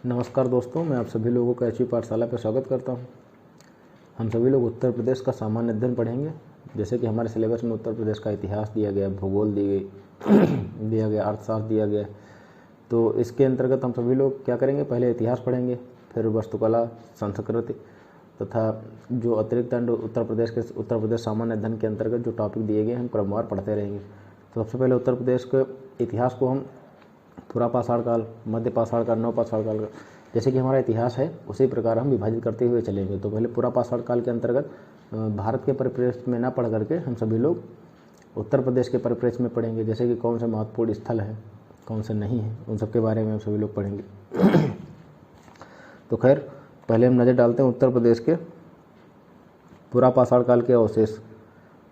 नमस्कार दोस्तों, मैं आप सभी लोगों का एचवी पाठशाला पर स्वागत करता हूं। हम सभी लोग उत्तर प्रदेश का सामान्य अध्ययन पढ़ेंगे। जैसे कि हमारे सिलेबस में उत्तर प्रदेश का इतिहास दिया गया, भूगोल दी गई दिया गया, अर्थशास्त्र दिया गया। तो इसके अंतर्गत हम सभी लोग क्या करेंगे, पहले इतिहास पढ़ेंगे, फिर वास्तुकला, संस्कृति तथा जो अतिरिक्त उत्तर प्रदेश सामान्य अध्ययन के अंतर्गत जो टॉपिक दिए गए हम क्रमवार पढ़ते रहेंगे। तो सबसे पहले उत्तर प्रदेश के इतिहास को हम पुरा पाषाण काल, मध्य पाषाण काल, नव पाषाण काल, जैसे कि हमारा इतिहास है उसी प्रकार हम विभाजित करते हुए चलेंगे। तो पहले पुरा पाषाण काल के अंतर्गत भारत के परिप्रेक्ष्य में ना पढ़ करके हम सभी लोग उत्तर प्रदेश के परिप्रेक्ष्य में पढ़ेंगे। जैसे कि कौन से महत्वपूर्ण स्थल है, कौन से नहीं है, उन सब के बारे में हम सभी लोग पढ़ेंगे। तो खैर पहले हम नज़र डालते हैं उत्तर प्रदेश के पुरा पाषाण काल के अवशेष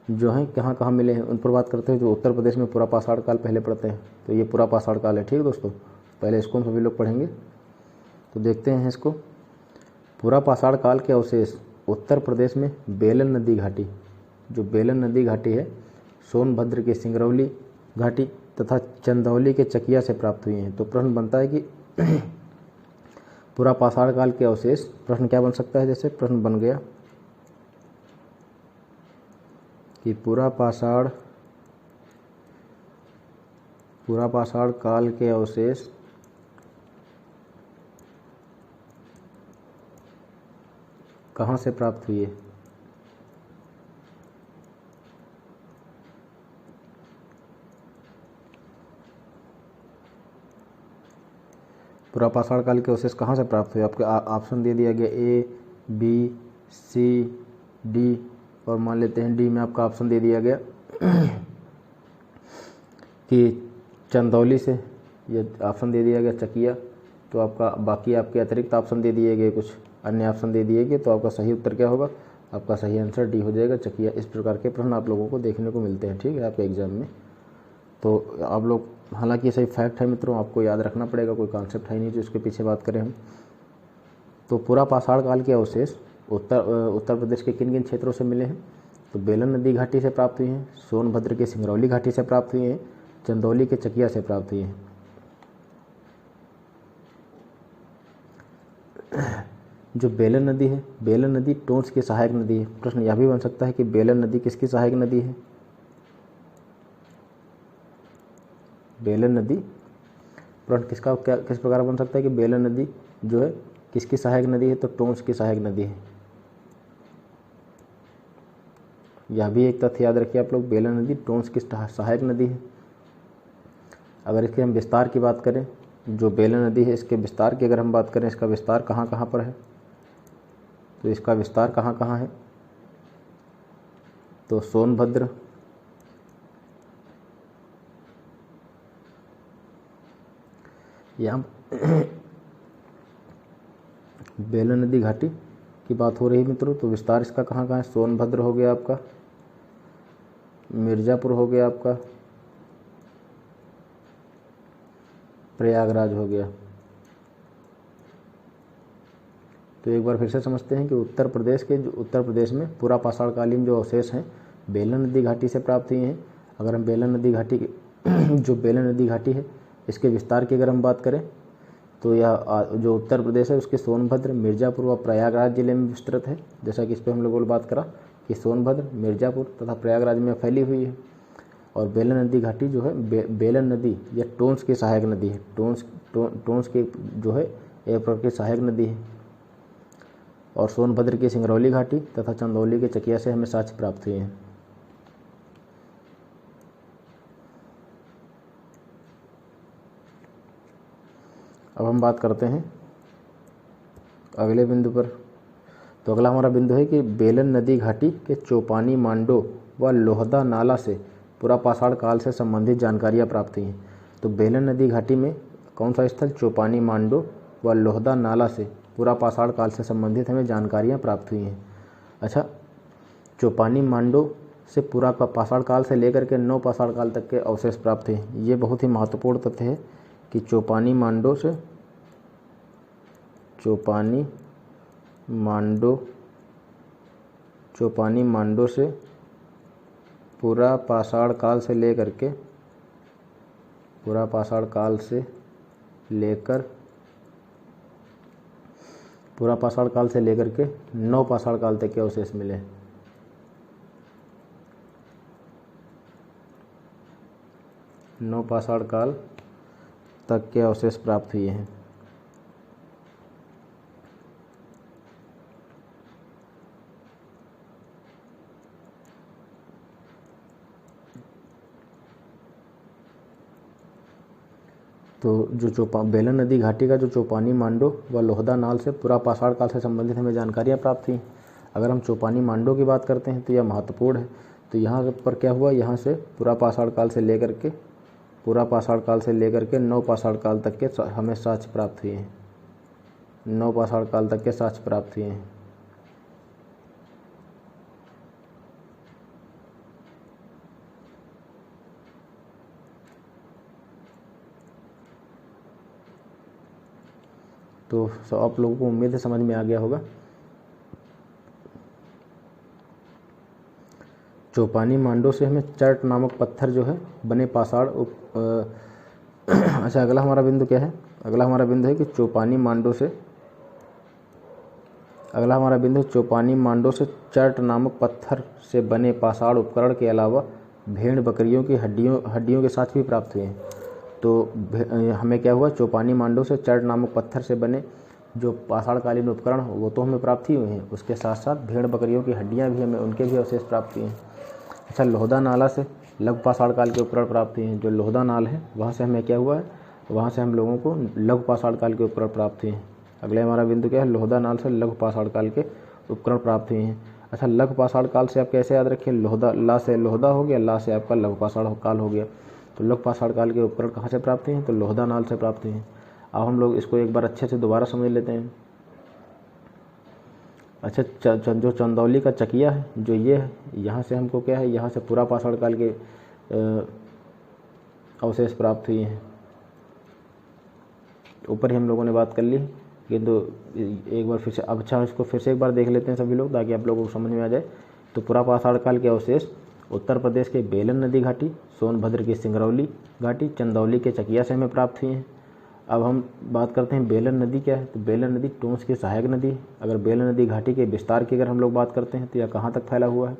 जो हैं कहाँ कहाँ मिले हैं उन पर बात करते हैं। जो उत्तर प्रदेश में पुरा पाषाण काल पहले पढ़ते हैं, तो ये पुरा पाषाण काल है। ठीक है दोस्तों, पहले इसको हम सभी लोग पढ़ेंगे। तो देखते हैं इसको। पुरा पाषाण काल के अवशेष उत्तर प्रदेश में बेलन नदी घाटी, जो बेलन नदी घाटी है, सोनभद्र के सिंगरौली घाटी तथा चंदौली के चकिया से प्राप्त हुई हैं। तो प्रश्न बनता है कि पुरा पाषाण काल के अवशेष, प्रश्न क्या बन सकता है, जैसे प्रश्न बन गया कि पुरा पाषाण काल के अवशेष कहाँ से प्राप्त हुए। पुरा पाषाण काल के अवशेष कहाँ से प्राप्त हुए, आपके ऑप्शन दे दिया गया ए, बी, सी, डी, और मान लेते हैं डी में आपका ऑप्शन दे दिया गया कि चंदौली से, ये ऑप्शन दे दिया गया चकिया। तो आपका बाकी आपके अतिरिक्त ऑप्शन दे दिए गए, कुछ अन्य ऑप्शन दे दिए गए। तो आपका सही उत्तर क्या होगा, आपका सही आंसर डी हो जाएगा, चकिया। इस प्रकार के प्रश्न आप लोगों को देखने को मिलते हैं, ठीक है, आपके एग्जाम में। तो आप लोग, हालांकि ये सही फैक्ट है मित्रों, आपको याद रखना पड़ेगा, कोई कॉन्सेप्ट है नहीं जो इसके पीछे बात करें हम। तो पुरा पाषाण काल के अवशेष उत्तर प्रदेश के किन किन क्षेत्रों से मिले हैं। तो बेलन नदी घाटी से प्राप्त हुई हैं, सोनभद्र के सिंगरौली घाटी से प्राप्त हुई हैं, चंदौली के चकिया से प्राप्त हुई हैं। जो बेलन नदी है, बेलन नदी टोंस की सहायक नदी है। प्रश्न यह भी बन सकता है कि बेलन नदी किसकी सहायक नदी है। बेलन नदी, प्रश्न किस प्रकार बन सकता है कि बेलन नदी जो है किसकी सहायक नदी है, तो टोंस की सहायक नदी है। यह भी एक तथ्य याद रखिए आप लोग, बेलन नदी टोंस की सहायक नदी है। अगर इसके हम विस्तार की बात करें, जो बेलन नदी है इसके विस्तार की अगर हम बात करें, इसका विस्तार कहाँ कहाँ पर है, तो इसका विस्तार कहाँ कहाँ है, तो सोनभद्र, यहाँ बेलन नदी घाटी की बात हो रही है मित्रों। तो विस्तार इसका कहाँ कहाँ है, सोनभद्र हो गया आपका, मिर्ज़ापुर हो गया आपका, प्रयागराज हो गया। तो एक बार फिर से समझते हैं कि उत्तर प्रदेश में पुरा पाषाण कालीन जो अवशेष हैं बेलन नदी घाटी से प्राप्त हुए हैं। अगर हम बेलन नदी घाटी जो बेलन नदी घाटी है इसके विस्तार की अगर हम बात करें, तो यह जो उत्तर प्रदेश है उसके सोनभद्र, मिर्ज़ापुर व प्रयागराज जिले में विस्तृत है। जैसा कि इस पर हम लोगों ने बात करा कि सोनभद्र, मिर्ज़ापुर तथा प्रयागराज में फैली हुई है। और बेलन नदी घाटी जो है, बेलन नदी यह टोंस की सहायक नदी है। टोंस की जो है एक प्रकार की सहायक नदी है। और सोनभद्र की सिंगरौली घाटी तथा चंदौली के चकिया से हमें साक्ष्य प्राप्त हुए हैं। अब हम बात करते हैं अगले बिंदु पर। तो अगला हमारा बिंदु है कि बेलन नदी घाटी के चौपानी मांडो व लोहदा नाला से पुरा पाषाण काल से संबंधित जानकारियाँ प्राप्त हुई हैं। तो बेलन नदी घाटी में कौन सा स्थल, चौपानी मांडो व लोहदा नाला से पुरा पाषाण काल से संबंधित हमें जानकारियाँ प्राप्त हुई हैं। अच्छा, चौपानी मांडो से पुरा पाषाण काल से लेकर के नव पाषाण काल तक के अवशेष प्राप्त हुए। ये बहुत ही महत्वपूर्ण तथ्य है कि चौपानी मांडो से पुरा पाषाण काल से लेकर पूरा पाषाण काल से लेकर के नव पाषाण काल तक के अवशेष मिले। नव पाषाण काल तक के अवशेष प्राप्त हुए हैं। तो जो बेलन नदी घाटी का जो चौपानी मांडो व लोहदा नाल से पूरा पाषाण काल से संबंधित हमें जानकारियाँ प्राप्त हुई। अगर हम चौपानी मांडो की बात करते हैं तो यह महत्वपूर्ण है। तो यहाँ पर क्या हुआ, यहाँ से पूरा पाषाण काल से लेकर के नव पाषाण काल तक के हमें साक्ष्य प्राप्त हुए हैं। नव पाषाण काल तक के साक्ष्य प्राप्त हुए हैं। तो आप लोगों को उम्मीद है समझ में आ गया होगा। चौपानी मांडो से हमें चर्ट नामक पत्थर जो है बने पाषाण अच्छा, अगला हमारा बिंदु क्या है? अगला हमारा बिंदु है कि चौपानी मांडो से चर्ट नामक पत्थर से बने पाषाण उपकरण के अलावा भेड़ बकरियों की हड्डियों के साथ भी प्राप्त हुए हैं। तो हमें क्या हुआ, चौपानी मांडो से चर्ट नामक पत्थर से बने जो पाषाणकालीन उपकरण वो तो हमें प्राप्त ही हुए हैं, उसके साथ साथ भेड़ बकरियों की हड्डियां भी हमें उनके भी अवशेष प्राप्त हुए हैं। अच्छा, लोहदा नाला से लघु पाषाण काल के उपकरण प्राप्त हुए हैं। जो लोहदा नाल है वहाँ से हमें क्या हुआ है, वहाँ से हम लोगों को लघु पाषाण काल के उपकरण प्राप्त हुए हैं। अगले हमारा बिंदु क्या है, लोहदा नाल से लघु पाषाण काल के उपकरण प्राप्त हुए हैं। अच्छा, लघु पाषाण काल से आप कैसे याद रखें, लोहदा ला से लोहदा हो गया, ला से आपका लघु पाषाण काल हो गया। तो लघु पाषाण काल के उपकरण कहाँ से प्राप्त हुए हैं, तो लोहदा नाल से प्राप्त हुए हैं। अब हम लोग इसको एक बार अच्छे से दोबारा समझ लेते हैं। अच्छा, जो चंदौली का चकिया है, जो ये है, यहाँ से हमको क्या है, यहाँ से पूरा पाषाण काल के अवशेष प्राप्त हुए हैं। ऊपर ही हम लोगों ने बात कर ली, किंतु एक बार फिर से अच्छा इसको फिर से एक बार देख लेते हैं सभी लोग, ताकि आप लोगों को समझ में आ जाए। तो पूरा पाषाण काल के अवशेष उत्तर प्रदेश के बेलन नदी घाटी, सोनभद्र की सिंगरौली घाटी, चंदौली के चकिया से हमें प्राप्त हुए हैं। अब हम बात करते हैं बेलन नदी क्या है। तो बेलन नदी टोंस की सहायक नदी है। अगर बेलन नदी घाटी के विस्तार की अगर हम लोग बात करते हैं तो यह कहाँ तक फैला हुआ है,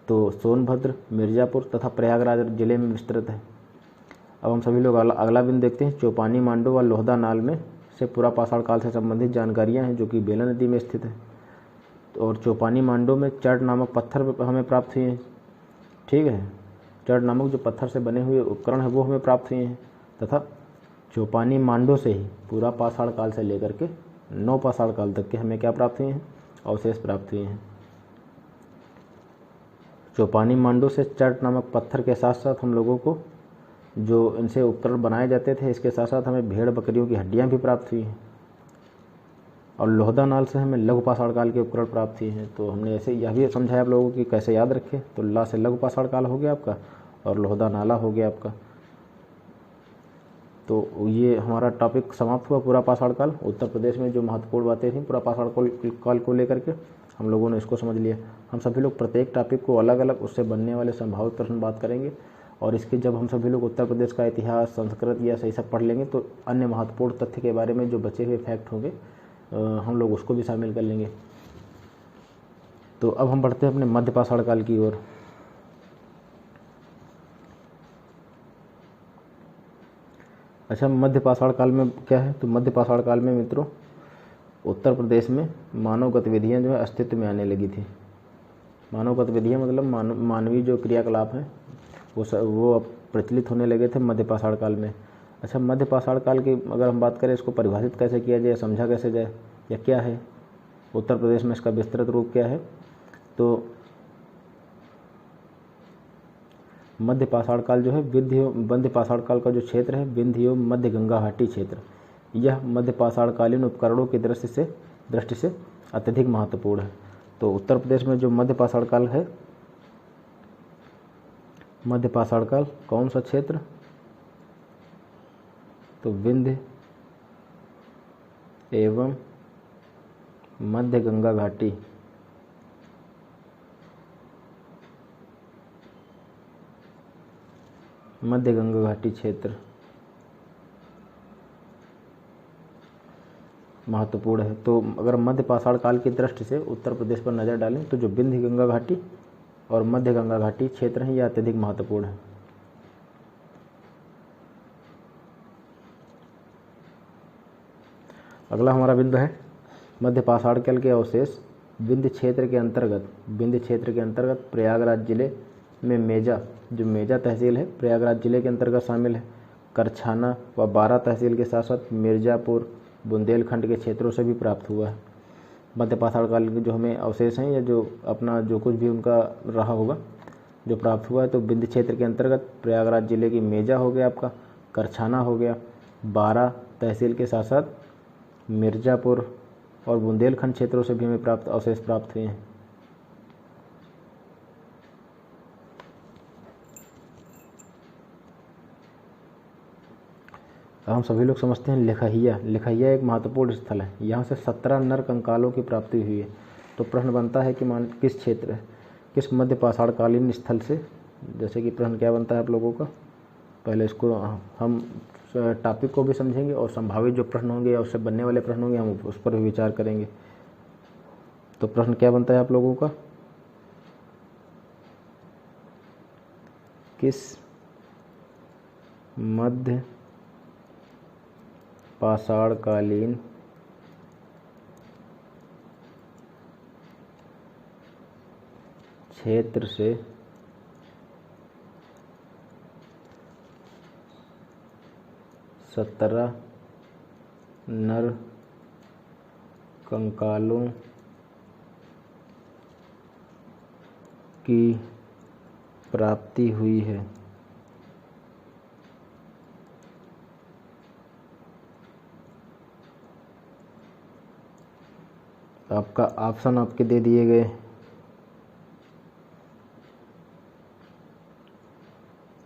तो सोनभद्र, मिर्ज़ापुर तथा प्रयागराज जिले में विस्तृत है। अब हम सभी लोग अगला बिंदु देखते हैं। चौपानी मांडो व लोहदा नाल में से पूरा पाषाण काल से संबंधित जानकारियाँ हैं, जो कि बेलन नदी में स्थित है। और चौपानी मांडो में चर्ट नामक पत्थर हमें प्राप्त हुए हैं। ठीक है, चर्ट नामक जो पत्थर से बने हुए उपकरण है वो हमें प्राप्त हुए हैं। तथा चौपानी मांडो से ही पूरा पाषाण काल से लेकर के नव पाषाण काल तक के हमें क्या प्राप्त हुए हैं, अवशेष प्राप्त हुए हैं। चौपानी मांडो से चर्ट नामक पत्थर के साथ साथ हम लोगों को जो इनसे उपकरण बनाए जाते थे, इसके साथ साथ हमें भेड़ बकरियों की हड्डियां भी प्राप्त हुई हैं। और लोहदा नाल से हमें लघु पाषाण काल के उपकरण प्राप्त हुए हैं। तो हमने ऐसे यह भी समझाया आप लोगों को कि कैसे याद रखें। तो ला से लघु पाषाण काल हो गया आपका, और लोहदा नाला हो गया आपका। तो ये हमारा टॉपिक समाप्त हुआ, पूरा पाषाण काल। उत्तर प्रदेश में जो महत्वपूर्ण बातें थी पूरा पाषाण काल को लेकर के हम लोगों ने इसको समझ लिया। हम सभी लोग प्रत्येक टॉपिक को अलग अलग उससे बनने वाले संभावित प्रश्न बात करेंगे, और इसके जब हम सभी लोग उत्तर प्रदेश का इतिहास, संस्कृत या सही सब पढ़ लेंगे तो अन्य महत्वपूर्ण तथ्य के बारे में जो बचे हुए फैक्ट होंगे हम लोग उसको भी शामिल कर लेंगे। तो अब हम बढ़ते हैं अपने मध्य पाषाण काल की ओर। अच्छा, मध्य पाषाण काल में क्या है, तो मध्य पाषाण काल में मित्रों उत्तर प्रदेश में मानव गतिविधियां जो है अस्तित्व में आने लगी थी। मानव गतिविधियां मतलब मानवीय जो क्रियाकलाप हैं वो अब प्रचलित होने लगे थे मध्य पाषाण काल में। अच्छा, मध्य पाषाण काल की अगर हम बात करें, इसको परिभाषित कैसे किया जाए, समझा कैसे जाए, या क्या है उत्तर प्रदेश में इसका विस्तृत रूप क्या है। तो मध्य पाषाण काल जो है मध्य पाषाण काल का जो क्षेत्र है विंध्य एवं मध्य गंगा घाटी क्षेत्र, यह मध्य पाषाणकालीन उपकरणों की दृष्टि से अत्यधिक महत्वपूर्ण है। तो उत्तर प्रदेश में जो मध्य पाषाण काल है, मध्य पाषाण काल कौन सा क्षेत्र, तो विंध्य एवं मध्य गंगा घाटी, मध्य गंगा घाटी क्षेत्र। महत्वपूर्ण है। तो अगर मध्य पाषाण काल की दृष्टि से उत्तर प्रदेश पर नज़र डालें तो जो विंध्य गंगा घाटी और मध्य गंगा घाटी क्षेत्र हैं ये अत्यधिक महत्वपूर्ण है। अगला हमारा बिंदु है मध्य पाषाण काल के अवशेष विंध्य क्षेत्र के अंतर्गत प्रयागराज जिले में मेजा, जो मेजा तहसील है प्रयागराज जिले के अंतर्गत शामिल है। करछाना व बारा तहसील के साथ साथ मिर्ज़ापुर, बुंदेलखंड के क्षेत्रों से भी प्राप्त हुआ है। मध्य पाषाण काल के जो हमें अवशेष हैं या जो अपना जो कुछ भी उनका रहा होगा जो प्राप्त हुआ है, तो विंध्य क्षेत्र के अंतर्गत प्रयागराज जिले की मेजा हो गया, आपका करछाना हो गया, बारा तहसील के साथ साथ मिर्ज़ापुर और बुंदेलखंड क्षेत्रों से भी हमें अवशेष प्राप्त हुए हैं। अब हम सभी लोग समझते हैं लिखहिया एक महत्वपूर्ण स्थल है। यहाँ से 17 नर कंकालों की प्राप्ति हुई है। तो प्रश्न बनता है कि किस क्षेत्र किस मध्य पाषाण कालीन स्थल से, जैसे कि प्रश्न क्या बनता है आप लोगों का, पहले इसको हम टॉपिक को भी समझेंगे और संभावित जो प्रश्न होंगे या उससे बनने वाले प्रश्न होंगे हम उस पर भी विचार करेंगे। तो प्रश्न क्या बनता है आप लोगों का, किस मध्य पाषाण कालीन क्षेत्र से सत्रह नर कंकालों की प्राप्ति हुई है। आपका ऑप्शन आपके दे दिए गए,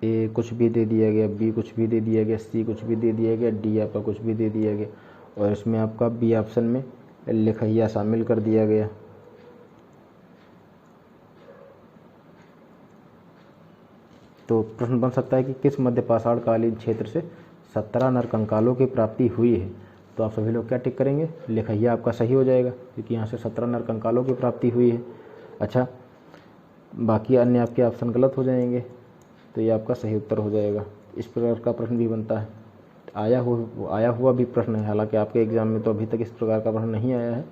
ए कुछ भी दे दिया गया, बी कुछ भी दे दिया गया, सी कुछ भी दे दिया गया, डी आपका कुछ भी दे दिया गया और इसमें आपका बी ऑप्शन में लिखहिया शामिल कर दिया गया। तो प्रश्न बन सकता है कि किस मध्य पाषाण कालीन क्षेत्र से 17 नर कंकालों की प्राप्ति हुई है। तो आप सभी लोग क्या टिक करेंगे, लिखहिया आपका सही हो जाएगा क्योंकि यहाँ से 17 नर कंकालों की प्राप्ति हुई है। अच्छा, बाकी अन्य आपके ऑप्शन गलत हो जाएंगे तो ये आपका सही उत्तर हो जाएगा। इस प्रकार का प्रश्न भी बनता है। आया हुआ भी प्रश्न है, हालांकि आपके एग्ज़ाम में तो अभी तक इस प्रकार का प्रश्न नहीं आया है,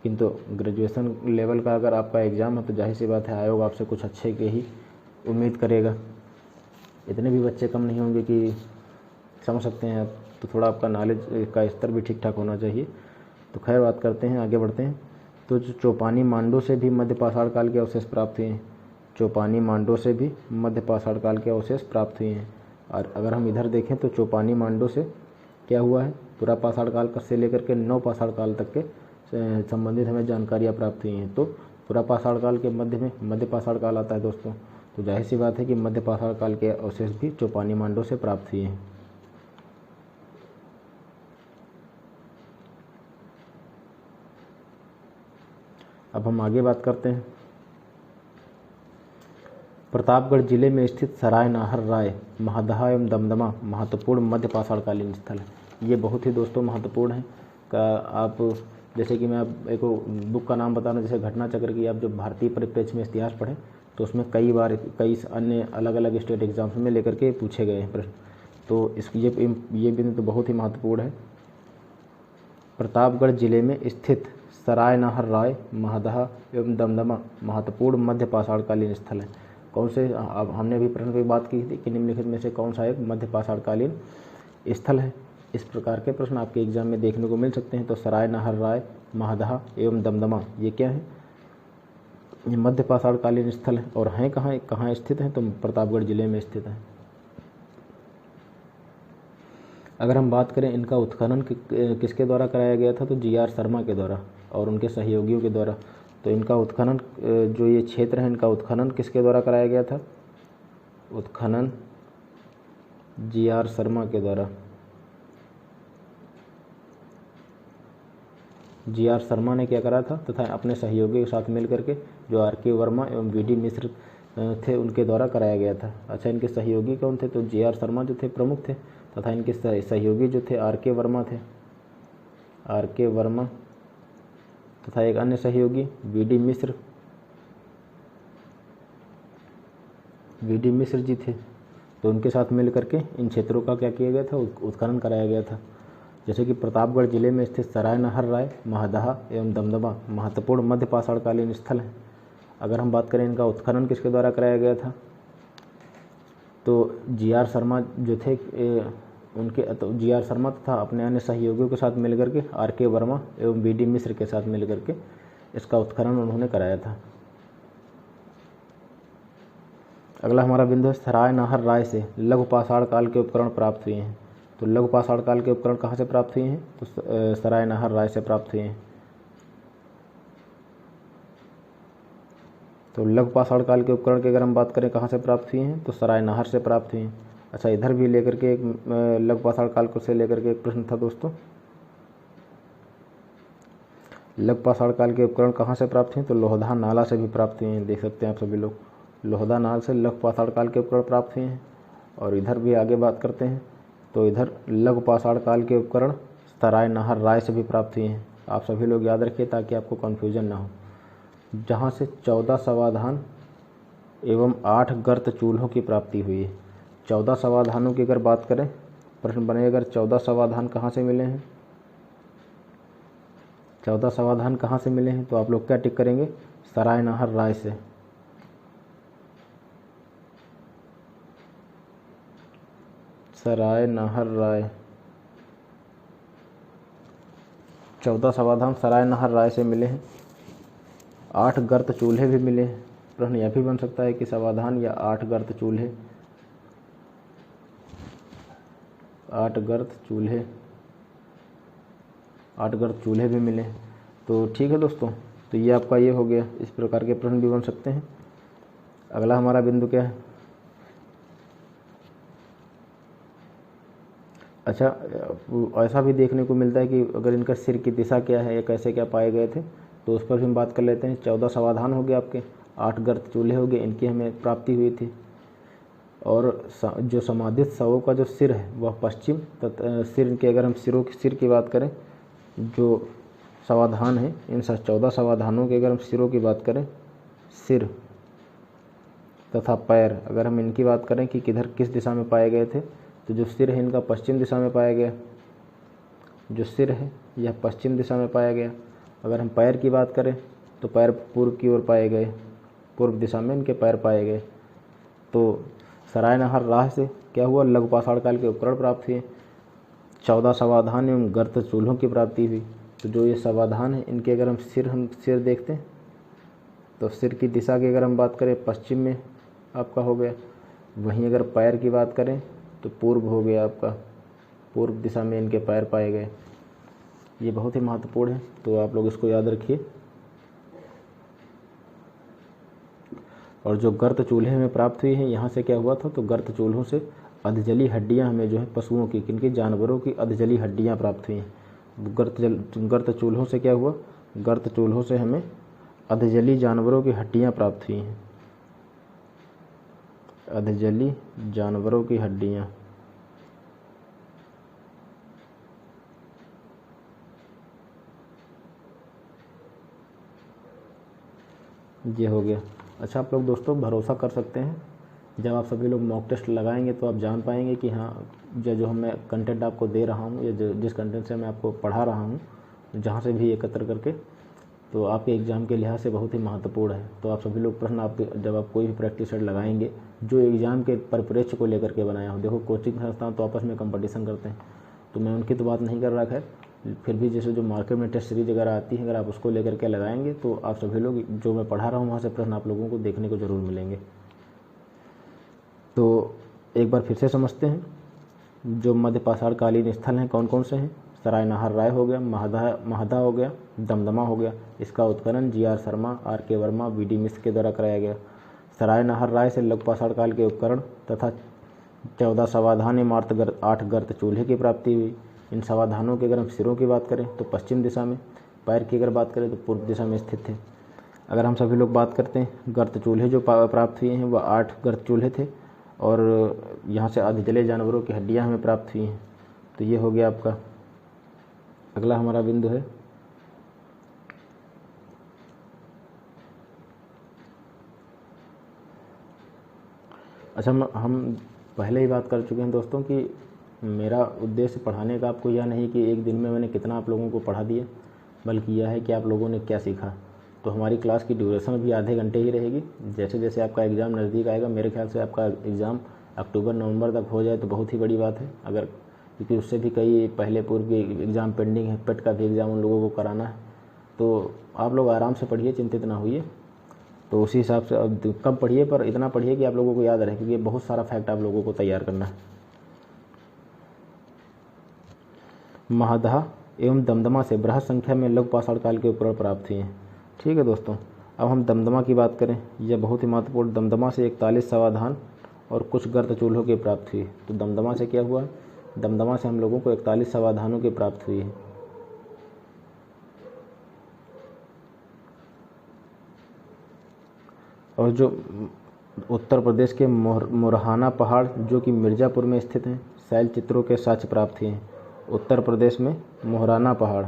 किंतु ग्रेजुएशन लेवल का अगर आपका एग्ज़ाम है तो जाहिर सी बात है आयोग आपसे कुछ अच्छे के ही उम्मीद करेगा। इतने भी बच्चे कम नहीं होंगे कि समझ सकते हैं आप, तो थोड़ा आपका नॉलेज का स्तर भी ठीक ठाक होना चाहिए। तो खैर बात करते हैं, आगे बढ़ते हैं। तो जो चौपानी मांडो से भी मध्य पाषाण काल के अवशेष प्राप्त हुए हैं। चौपानी मांडो से भी मध्य पाषाण काल के अवशेष प्राप्त हुए हैं। और अगर हम इधर देखें तो चौपानी मांडो से क्या हुआ है, पूरा पाषाण काल से लेकर के 9 पाषाण काल तक के संबंधित हमें जानकारियाँ प्राप्त हुई हैं। तो पूरा पाषाण काल के मध्य में मध्य पाषाण काल आता है दोस्तों। तो जाहिर सी बात है कि मध्य पाषाण काल के अवशेष भी चौपानी मांडो से प्राप्त हुए हैं। अब हम आगे बात करते हैं। प्रतापगढ़ जिले में स्थित सराय नाहर राय, महादहा एवं दमदमा महत्वपूर्ण मध्य पाषाण कालीन स्थल है। ये बहुत ही दोस्तों महत्वपूर्ण है। आप जैसे कि मैं आप एक बुक का नाम बता रहा हूँ, जैसे घटना चक्र की आप जब भारतीय परिप्रेक्ष्य में इतिहास पढ़ें तो उसमें कई अन्य अलग अलग स्टेट एग्जाम्स में लेकर के पूछे गए हैं प्रश्न। तो ये बिंदु तो बहुत ही महत्वपूर्ण है। प्रतापगढ़ जिले में स्थित सराय नाहर राय, महादहा एवं दमदमा महत्वपूर्ण मध्य पाषाण कालीन स्थल है। कौन से, अब हमने अभी प्रश्न की बात की थी कि निम्नलिखित में से कौन सा एक मध्य पाषाण कालीन स्थल है। इस प्रकार के प्रश्न आपके एग्जाम में देखने को मिल सकते हैं। तो सराय नाहर राय, महादहा एवं दमदमा ये क्या है, ये मध्य पाषाण कालीन स्थल है। और हैं कहाँ स्थित हैं, तो प्रतापगढ़ जिले में स्थित हैं। अगर हम बात करें इनका उत्खनन किसके द्वारा कराया गया था, तो जी.आर. शर्मा के द्वारा और उनके सहयोगियों के द्वारा। तो इनका उत्खनन जो ये क्षेत्र है इनका उत्खनन किसके द्वारा कराया गया था, उत्खनन जी.आर. शर्मा के द्वारा। जी.आर. शर्मा ने क्या करा था तथा अपने सहयोगियों के साथ मिलकर के जो आर.के. वर्मा एवं वी.डी. मिश्र थे उनके द्वारा कराया गया था। अच्छा, इनके सहयोगी कौन थे, तो जी.आर. शर्मा जो थे प्रमुख थे तथा इनके सहयोगी जो थे आर.के. वर्मा थे। R.K. वर्मा तथा एक अन्य सहयोगी V.D. मिश्र जी थे। तो उनके साथ मिल करके इन क्षेत्रों का क्या किया गया था, उत्खनन कराया गया था। जैसे कि प्रतापगढ़ जिले में स्थित सराय नहर राय, महदाह एवं दमदमा महत्वपूर्ण मध्य पाषाणकालीन स्थल हैं। अगर हम बात करें इनका उत्खनन किसके द्वारा कराया गया था, तो G.R. शर्मा जो थे उनके G.R. शर्मा तथा अपने अन्य सहयोगियों के साथ मिलकर के R.K. वर्मा एवं V.D. मिश्र के साथ मिलकर के इसका उत्खनन उन्होंने कराया था। अगला हमारा बिंदु है सराय नहर राय से लघु पाषाण काल के उपकरण प्राप्त हुए हैं। तो लघु पाषाण काल के उपकरण कहाँ से प्राप्त हुए हैं, तो सराय नहर राय से प्राप्त हुए हैं। तो लघु पाषाण काल के उपकरण की अगर हम बात करें कहाँ से प्राप्त हुए हैं, तो सराय नहर से प्राप्त हुए हैं। अच्छा, इधर भी लेकर के एक लघु पाषाण काल को से लेकर के एक प्रश्न था दोस्तों, लघु पाषाण काल के उपकरण कहाँ से प्राप्त हुए, तो लोहदा नाला से भी प्राप्त हुए हैं। देख सकते हैं आप सभी लोग, लोहदा नाल से लघु पाषाण काल के उपकरण प्राप्त हुए हैं। और इधर भी आगे बात करते हैं, तो इधर लघु पाषाण काल के उपकरण सराय नहर राय से भी प्राप्त हुए हैं। आप सभी लोग याद रखिए ताकि आपको कन्फ्यूजन ना हो। जहाँ से 14 समाधान एवं 8 गर्त चूल्हों की प्राप्ति हुई है। 14 समाधानों की अगर बात करें, प्रश्न बने अगर 14 समाधान कहाँ से मिले हैं, 14 समाधान कहाँ से मिले हैं, तो आप लोग क्या टिक करेंगे, सराय नहर राय से। सराय नहर राय, 14 समाधान सराय नहर राय से मिले हैं। 8 गर्त चूल्हे भी मिले हैं। प्रश्न यह भी बन सकता है कि समाधान या 8 गर्त चूल्हे, 8 गर्त चूल्हे भी मिले। तो ठीक है दोस्तों, तो ये आपका ये हो गया। इस प्रकार के प्रश्न भी बन सकते हैं। अगला हमारा बिंदु क्या है, अच्छा ऐसा भी देखने को मिलता है कि अगर इनका सिर की दिशा क्या है या कैसे क्या पाए गए थे, तो उस पर भी हम बात कर लेते हैं। 14 समाधान हो गए आपके, 8 गर्त चूल्हे हो गए, इनकी हमें प्राप्ति हुई थी। और जो समाधित शवों का जो सिर है वह पश्चिम सिर के, अगर हम सिर की बात करें, जो समाधान है इन 14 समाधानों के अगर हम सिरों की बात करें, सिर तथा पैर अगर हम इनकी बात करें कि किधर किस दिशा में पाए गए थे, तो जो सिर है इनका पश्चिम दिशा में पाया गया। जो सिर है यह पश्चिम दिशा में पाया गया। अगर हम पैर की बात करें तो पैर पूर्व की ओर पाए गए, पूर्व दिशा में इनके पैर पाए गए। तो सराय नहर राह से क्या हुआ, लघु पाषाण काल के उपकरण प्राप्त हुए। 14 समाधान एवं गर्त चूल्हों की प्राप्ति हुई। तो जो ये समाधान है इनके अगर हम सिर देखते हैं, तो सिर की दिशा की अगर हम बात करें पश्चिम में आपका हो गया। वहीं अगर पैर की बात करें तो पूर्व हो गया आपका, पूर्व दिशा में इनके पैर पाए गए। ये बहुत ही महत्वपूर्ण है, तो आप लोग इसको याद रखिए। और जो गर्त चूल्हे में प्राप्त हुई है, यहाँ से क्या हुआ था, तो गर्त चूल्हों से अधजली हड्डियाँ हमें जो है पशुओं की, किनकी, जानवरों की अधजली हड्डियाँ प्राप्त हुई हैं। गर्त चूल्हों से क्या हुआ, गर्त चूल्हों से हमें अधजली जानवरों की हड्डियाँ प्राप्त हुई हैं। अधजली जानवरों की हड्डियाँ, ये हो गया। अच्छा, आप लोग दोस्तों भरोसा कर सकते हैं, जब आप सभी लोग मॉक टेस्ट लगाएंगे तो आप जान पाएंगे कि हाँ, जो मैं कंटेंट आपको दे रहा हूँ या जिस कंटेंट से मैं आपको पढ़ा रहा हूँ, जहाँ से भी एकत्र करके, तो आपके एग्ज़ाम के लिहाज से बहुत ही महत्वपूर्ण है। तो आप सभी लोग प्रश्न आप जब आप कोई भी प्रैक्टिस सेट लगाएंगे जो एग्ज़ाम के परिप्रेक्ष्य को लेकर के बनाया हो, देखो कोचिंग संस्थान तो आपस में कंपटीशन करते हैं, तो मैं उनकी तो बात नहीं कर रहा, खैर फिर भी जैसे जो मार्केट में टेस्ट सीरीज अगर आती है, अगर आप उसको लेकर के लगाएंगे तो आप सभी लोग, जो मैं पढ़ा रहा हूँ वहाँ से प्रश्न आप लोगों को देखने को ज़रूर मिलेंगे। तो एक बार फिर से समझते हैं, जो मध्य पाषाणकालीन स्थल हैं कौन कौन से हैं। सराय नहर राय हो गया, महदा हो गया, दमदमा हो गया। इसका उत्खनन G.R. Sharma, R.K. Verma, V.D. मिश्र के द्वारा कराया गया। सराय नहर राय से लघु पाषाण काल के उपकरण तथा 14 समाधान एवं 8 गर्त चूल्हे की प्राप्ति हुई। इन समाधानों के अगर हम सिरों की बात करें तो पश्चिम दिशा में, पैर की अगर बात करें तो पूर्व दिशा में स्थित थे। अगर हम सभी लोग बात करते हैं गर्त चूल्हे जो प्राप्त हुए हैं वह 8 गर्त चूल्हे थे, और यहाँ से अधजले जानवरों की हड्डियाँ हमें प्राप्त हुई हैं। तो ये हो गया आपका अगला हमारा बिंदु है अच्छा, हम पहले ही बात कर चुके हैं दोस्तों कि मेरा उद्देश्य पढ़ाने का आपको यह नहीं कि एक दिन में मैंने कितना आप लोगों को पढ़ा दिया, बल्कि यह है कि आप लोगों ने क्या सीखा। तो हमारी क्लास की ड्यूरेशन भी आधे घंटे ही रहेगी। जैसे जैसे आपका एग्ज़ाम नज़दीक आएगा, मेरे ख्याल से आपका एग्ज़ाम अक्टूबर नवंबर तक हो जाए तो बहुत ही बड़ी बात है। अगर क्योंकि उससे भी कई पहले पूर्व के एग्ज़ाम पेंडिंग है, पेट का भी एग्ज़ाम उन लोगों को कराना है। तो आप लोग आराम से पढ़िए, चिंतित ना होइए। तो उसी हिसाब से अब कम पढ़िए, पर इतना पढ़िए कि आप लोगों को याद रहे, क्योंकि बहुत सारा फैक्ट आप लोगों को तैयार करना है। महादहा एवं दमदमा से बृहत संख्या में लघु पाषाण काल के उपकरण प्राप्त हुए हैं। ठीक है दोस्तों, अब हम दमदमा की बात करें। यह बहुत ही महत्वपूर्ण, दमदमा से 41 समाधान और कुछ गर्त चूल्हों की प्राप्त हुई। तो दमदमा से क्या हुआ? दमदमा से हम लोगों को 41 समाधानों की प्राप्त हुई है। और जो उत्तर प्रदेश के मोरहाना पहाड़ जो कि मिर्ज़ापुर में स्थित हैं, शैल चित्रों के साक्ष्य प्राप्त हुए हैं। उत्तर प्रदेश में मोहराना पहाड़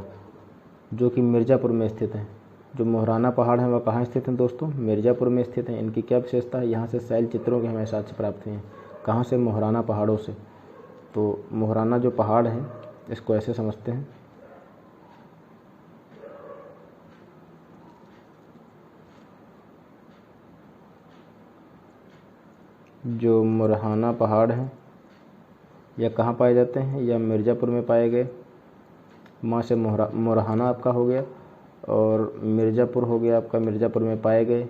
जो कि मिर्ज़ापुर में स्थित हैं। जो मोहराना पहाड़ हैं वह कहाँ स्थित हैं दोस्तों? मिर्ज़ापुर में स्थित हैं। इनकी क्या विशेषता है? यहाँ से शैल चित्रों के हमें साक्ष्य प्राप्त हुए हैं। कहाँ से? मोहराना पहाड़ों से। तो मोहराना जो पहाड़ है इसको ऐसे समझते हैं, जो मोरहाना पहाड़ हैं यह कहाँ पाए जाते हैं? यह मिर्ज़ापुर में पाए गए। वहाँ से मोरहाना आपका हो गया और मिर्ज़ापुर हो गया आपका, मिर्ज़ापुर में पाए गए।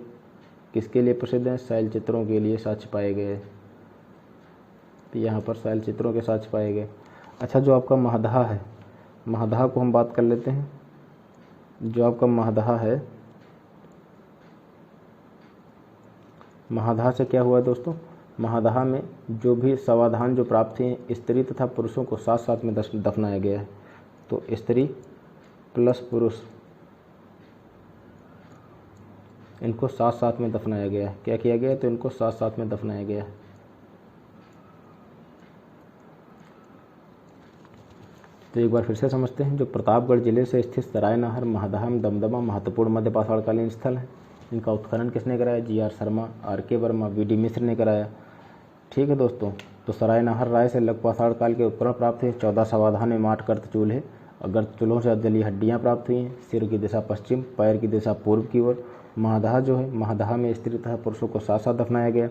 किसके लिए प्रसिद्ध हैं? शैल चित्रों के लिए साक्ष्य पाए गए। तो यहाँ पर शैल चित्रों के साक्ष्य पाए गए। अच्छा, जो आपका महदहा है, महदहा को हम बात कर लेते हैं। जो आपका महदहा है, महदहा से क्या हुआ दोस्तों? महदहा में जो भी समाधान जो प्राप्त हैं, स्त्री तथा पुरुषों को साथ साथ में दफनाया गया है। तो स्त्री प्लस पुरुष इनको साथ साथ में दफनाया गया है। क्या किया गया है? तो इनको साथ साथ में दफनाया गया है। तो एक बार फिर से समझते हैं। जो प्रतापगढ़ जिले से स्थित सरायनाहर, महदहा, दमदमा महत्वपूर्ण मध्य पाषाणकालीन स्थल है। इनका उत्खनन किसने कराया? G.R.. Sharma, R.K. Verma, V.D. मिश्र ने कराया। ठीक है दोस्तों, तो सरायनाहर राय से लघु पाषाण काल के उपकरण प्राप्त हुए। 14 समाधान में 8 गर्त चूल्हे और गर्त चूल्हों से जली हड्डियाँ प्राप्त हुई हैं। सिर की दिशा पश्चिम, पैर की दिशा पूर्व की ओर। महदहा जो है, महदहा में स्त्री तथा पुरुषों को साथ साथ दफनाया गया।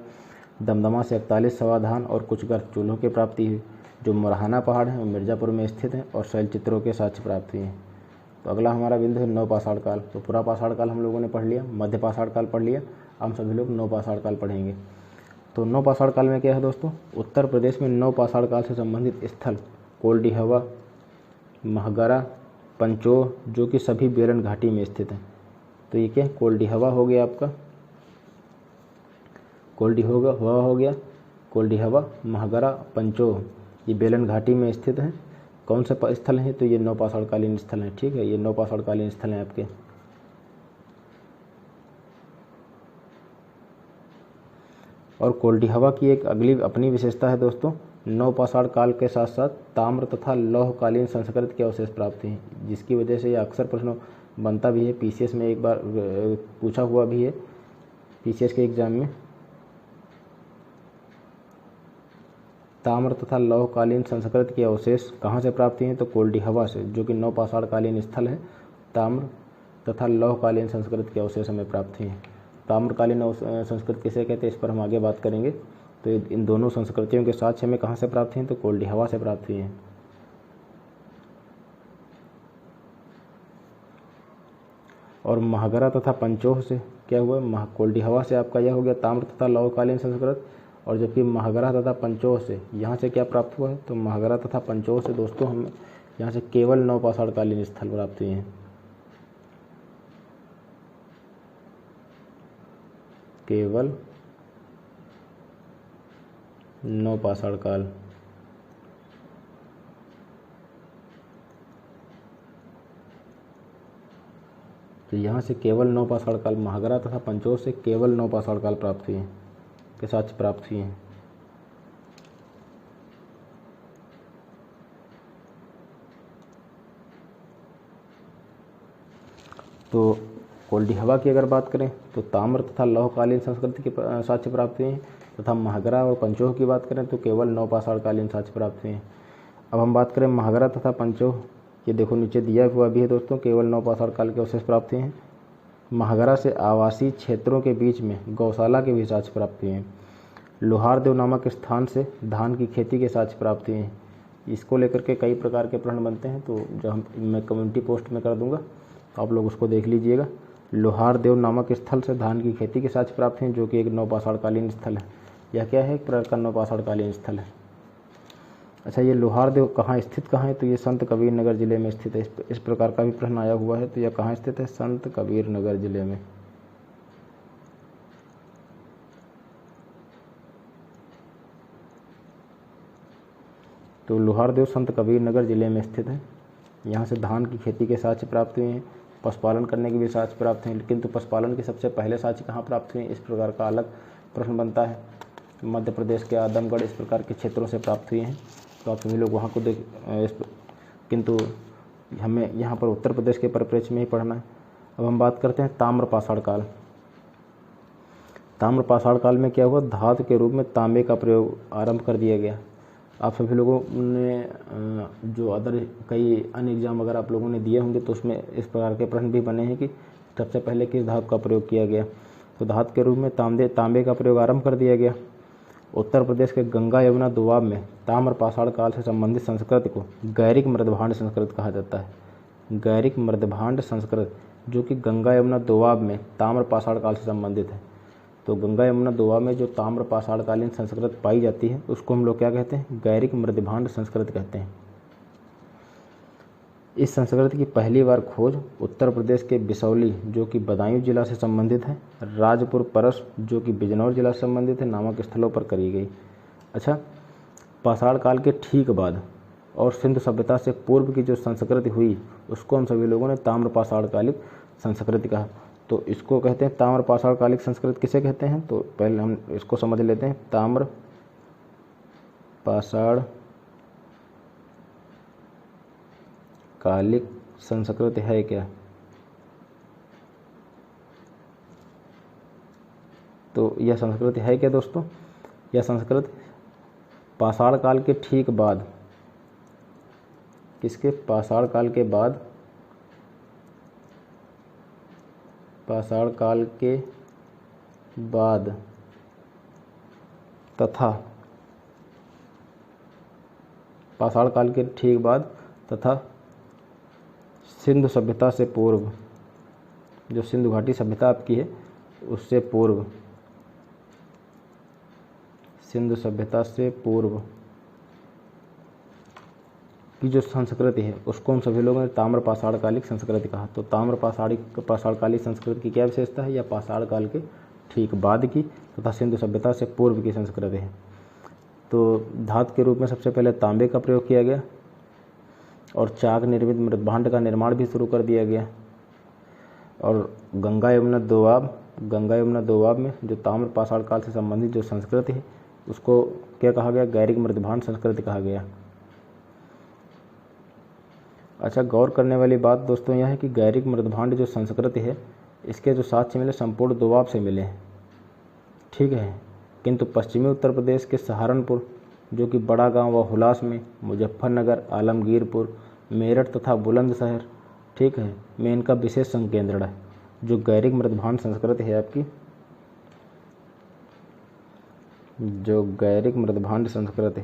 दमदमा से 41 समाधान और कुछ गर्त चूल्हों की प्राप्ति हुई। जो मोरहाना पहाड़ है वो मिर्ज़ापुर में स्थित हैं और शैल चित्रों के साक्ष्य प्राप्त हुए हैं। तो अगला हमारा बिंदु है नव पाषाण काल। तो पूरा पाषाण काल हम लोगों ने पढ़ लिया, मध्य पाषाण काल पढ़ लिया। हम सभी लोग नव पाषाण काल पढ़ेंगे। तो नव पाषाण काल में क्या है दोस्तों? उत्तर प्रदेश में नव पाषाण काल से संबंधित स्थल कोल्डिहवा, महगरा, पंचोह जो कि सभी बेलन घाटी में स्थित हैं। तो ये क्या है? कोल्डिहवा हो गया आपका, कोल्डिहवा हो गया, कोल्डिहवा, महगरा, पंचोह ये बेलन घाटी में स्थित हैं। कौन से स्थल हैं? तो ये नव पाषाणकालीन स्थल हैं। ठीक है, ये नव पाषाणकालीन स्थल हैं आपके। और कोल्डिहवा की एक अगली अपनी विशेषता है दोस्तों, नव पाषाण काल के साथ साथ ताम्र तथा लौहकालीन संस्कृत के अवशेष प्राप्त हैं, जिसकी वजह से ये अक्सर प्रश्न बनता भी है। पीसीएस में एक बार पूछा हुआ भी है, पीसीएस के एग्जाम में। ताम्र तथा लौहकालीन संस्कृत के अवशेष कहाँ से प्राप्त हैं? तो कोल्डिहवा से, जो कि नव पाषाणकालीन स्थल है। ताम्र तथा लौहकालीन संस्कृत के अवशेष हमें प्राप्त हैं। ताम्रकालीन संस्कृत किसे कहते हैं, इस पर हम आगे बात करेंगे। तो इन दोनों संस्कृतियों के साक्ष्य हमें कहाँ से प्राप्त हैं? तो कोल्डिहवा से प्राप्त हुए हैं। और महगरा तथा पंचोह से क्या हुआ? कोल्डिहवा से आपका यह हो गया ताम्र तथा लौहकालीन संस्कृत, और जबकि महगरा तथा पंचोह से यहाँ से क्या प्राप्त हुआ है? तो महगरा तथा पंचोह से दोस्तों हमें यहाँ से केवल नव पाषाणकालीन स्थल प्राप्त हुए हैं। केवल नव पाषाण काल। तो यहाँ से केवल नव पाषाण काल, महगरा तथा पंचोह से केवल नव पाषाण काल प्राप्त हुए हैं, के साक्ष्य प्राप्त हुए हैं। तो कोल्डी हवा की अगर बात करें तो ताम्र तथा लौहकालीन संस्कृति के साक्ष्य प्राप्त हुए हैं, तथा महागरा और पंचोह की बात करें तो केवल नवपाषाणकालीन साक्ष्य प्राप्त हुए हैं। अब हम बात करें महागरा तथा पंचोह, ये देखो नीचे दिया हुआ भी है दोस्तों, केवल नवपाषाण काल के अवशेष प्राप्त हुए हैं। महागरा से आवासीय क्षेत्रों के बीच में गौशाला के भी साक्ष्य प्राप्त हुए हैं। लोहारदेव नामक स्थान से धान की खेती के साक्ष्य प्राप्त हुए हैं। इसको लेकर के कई प्रकार के प्रश्न बनते हैं, तो जब मैं कम्युनिटी पोस्ट में कर दूंगा तो आप लोग उसको देख लीजिएगा। लोहारदेव नामक स्थल से धान की खेती के साक्ष्य प्राप्त हैं, जो कि एक नवपाषाणकालीन स्थल है। यह क्या है? एक प्रकार का नवपाषाणकालीन स्थल है। अच्छा, ये लोहारदेव कहाँ स्थित कहाँ है? तो ये संत कबीर नगर जिले में स्थित है। इस प्रकार का भी प्रश्न आया हुआ है, तो यह कहाँ स्थित है? संत कबीर नगर जिले में। तो लोहारदेव संत कबीर नगर जिले में स्थित है। यहाँ से धान की खेती के साक्ष्य प्राप्त हुए हैं, पशुपालन करने के भी साक्ष्य प्राप्त हैं, किंतु पशुपालन के सबसे पहले साक्ष्य कहाँ प्राप्त हुए? इस प्रकार का अलग प्रश्न बनता है। मध्य प्रदेश के आदमगढ़ इस प्रकार के क्षेत्रों से प्राप्त हुए हैं, तो आप सभी लोग वहाँ को किंतु हमें यहाँ पर उत्तर प्रदेश के परिप्रेक्ष्य में ही पढ़ना है। अब हम बात करते हैं ताम्रपाषाण काल। ताम्रपाषाण काल में क्या हुआ? धातु के रूप में तांबे का प्रयोग आरंभ कर दिया गया। आप सभी लोगों ने जो अदर कई अन्य एग्जाम अगर आप लोगों ने दिए होंगे तो उसमें इस प्रकार के प्रश्न भी बने हैं कि सबसे पहले किस धातु का प्रयोग किया गया। तो धातु के रूप में तांबे का प्रयोग आरंभ कर दिया गया। उत्तर प्रदेश के गंगा यमुना दोआब में ताम्रपाषाण काल से संबंधित संस्कृत को गैरिक मृदभांड संस्कृत कहा जाता है। गैरिक मृदभांड संस्कृत, जो कि गंगा यमुना दोआब में ताम्रपाषाण काल से संबंधित है। तो गंगा यमुना दोआब में जो ताम्रपाषाणकालीन संस्कृत पाई जाती है उसको हम लोग क्या कहते हैं? गैरिक मृदभांड संस्कृत कहते हैं। इस संस्कृत की पहली बार खोज उत्तर प्रदेश के बिसौली, जो कि बदायूं जिला से संबंधित है, राजपुर परस, जो कि बिजनौर जिला से संबंधित है, नामक स्थलों पर करी गई। अच्छा, पाषाण काल के ठीक बाद और सिंधु सभ्यता से पूर्व की जो संस्कृति हुई उसको हम सभी लोगों ने ताम्रपाषाणकालिक संस्कृति कहा। तो इसको कहते हैं ताम्रपाषाणकालिक संस्कृति। किसे कहते हैं? तो पहले हम इसको समझ लेते हैं। ताम्रपाषाणकालिक संस्कृति है क्या? तो यह संस्कृति है क्या दोस्तों? यह संस्कृति पाषाण काल के ठीक बाद, किसके? पाषाण काल के बाद, पाषाण काल के बाद तथा पाषाण काल के ठीक बाद तथा सिंधु सभ्यता से पूर्व, जो सिंधु घाटी सभ्यता आपकी है उससे पूर्व, सिंधु सभ्यता से पूर्व की जो संस्कृति है उसको हम सभी लोगों ने ताम्रपाषाणकालिक संस्कृति कहा। तो ताम्रपाषाणकालिक संस्कृति की क्या विशेषता है? या पाषाण काल के ठीक बाद की तथा सिंधु सभ्यता से पूर्व की संस्कृति है। तो धातु के रूप में सबसे पहले तांबे का प्रयोग किया गया और चाक निर्मित मृदभांड का निर्माण भी शुरू कर दिया गया। और गंगा यमुना दोआब में जो ताम्रपाषाण काल से संबंधित जो संस्कृति है उसको क्या कहा गया? गैरिक मृदभांड संस्कृति कहा गया। अच्छा, गौर करने वाली बात दोस्तों यह है कि गैरिक मृदभांड जो संस्कृति है इसके जो साक्ष्य मिले संपूर्ण दोआब से मिले हैं, ठीक है। किंतु पश्चिमी उत्तर प्रदेश के सहारनपुर, जो कि बड़ा गांव व हुलास में, मुजफ्फरनगर, आलमगीरपुर, मेरठ तथा बुलंदशहर, ठीक है, में इनका विशेष संकेंद्रण है। जो गैरिक मृदभांड संस्कृति है आपकी, जो गैरिक मृदभांड संस्कृति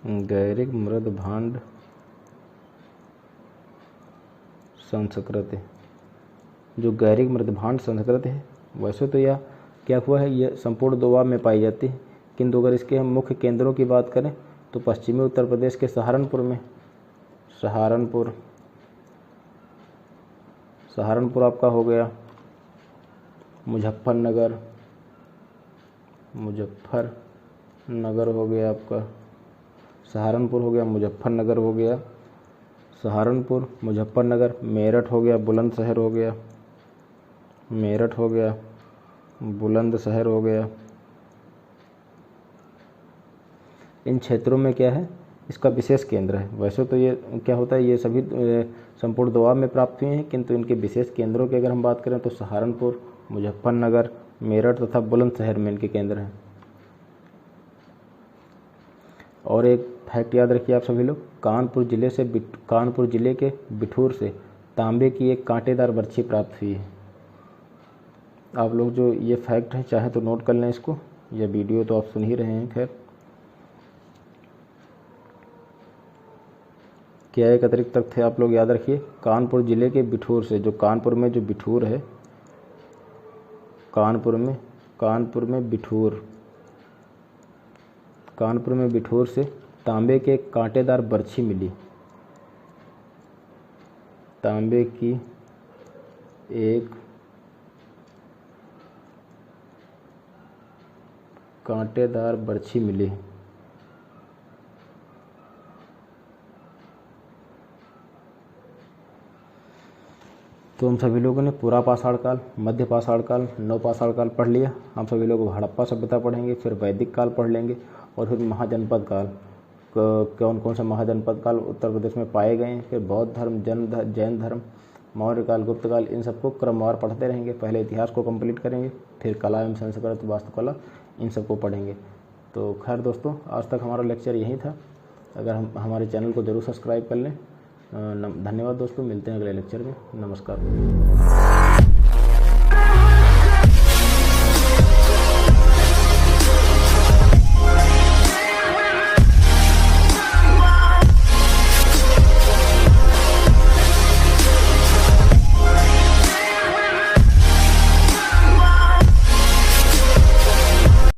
गैरिक मृदभांड संस्कृति जो गैरिक मृदभांड संस्कृति है, वैसे तो यह क्या हुआ है, यह संपूर्ण दोआब में पाई जाती है। किंतु अगर इसके हम मुख्य केंद्रों की बात करें तो पश्चिमी उत्तर प्रदेश के सहारनपुर में, सहारनपुर आपका हो गया, मुजफ्फरनगर हो गया आपका, सहारनपुर हो गया, मुजफ्फरनगर हो गया, सहारनपुर, मुजफ्फरनगर, मेरठ हो गया, बुलंदशहर हो गया, इन क्षेत्रों में क्या है इसका विशेष केंद्र है। वैसे तो ये क्या होता है, ये सभी संपूर्ण दोआब में प्राप्त हुए हैं, किंतु इनके विशेष केंद्रों की अगर हम बात करें तो सहारनपुर, मुजफ्फरनगर, मेरठ तथा बुलंदशहर में इनके केंद्र हैं। और एक फैक्ट याद रखिए आप सभी लोग, कानपुर जिले के बिठूर से तांबे की एक कांटेदार बर्छी प्राप्त हुई है। आप लोग जो ये फैक्ट है चाहे तो नोट कर लें इसको, यह वीडियो तो आप सुन ही रहे हैं। खैर, क्या एक अतिरिक्त तथ्य आप लोग याद रखिए, कानपुर जिले के बिठूर से, जो कानपुर में जो बिठूर है, कानपुर में बिठूर से तांबे के कांटेदार बर्छी मिली। तांबे की एक कांटेदार बर्छी मिली। तो हम सभी लोगों ने पूरा पाषाण काल, मध्य पाषाण काल, नव पाषाण काल पढ़ लिया। हम सभी लोग हड़प्पा सभ्यता पढ़ेंगे, फिर वैदिक काल पढ़ लेंगे, और फिर महाजनपद काल, कौन कौन से महाजनपद काल उत्तर प्रदेश में पाए गए हैं, फिर बौद्ध धर्म, जैन धर्म, मौर्य काल, गुप्त काल, इन सबको क्रमवार पढ़ते रहेंगे। पहले इतिहास को कंप्लीट करेंगे, फिर कला एवं संस्कृत, वास्तुकला, इन सबको पढ़ेंगे। तो खैर दोस्तों, आज तक हमारा लेक्चर यही था। अगर हम हमारे चैनल को ज़रूर सब्सक्राइब कर लें। धन्यवाद दोस्तों, मिलते हैं अगले लेक्चर में। नमस्कार।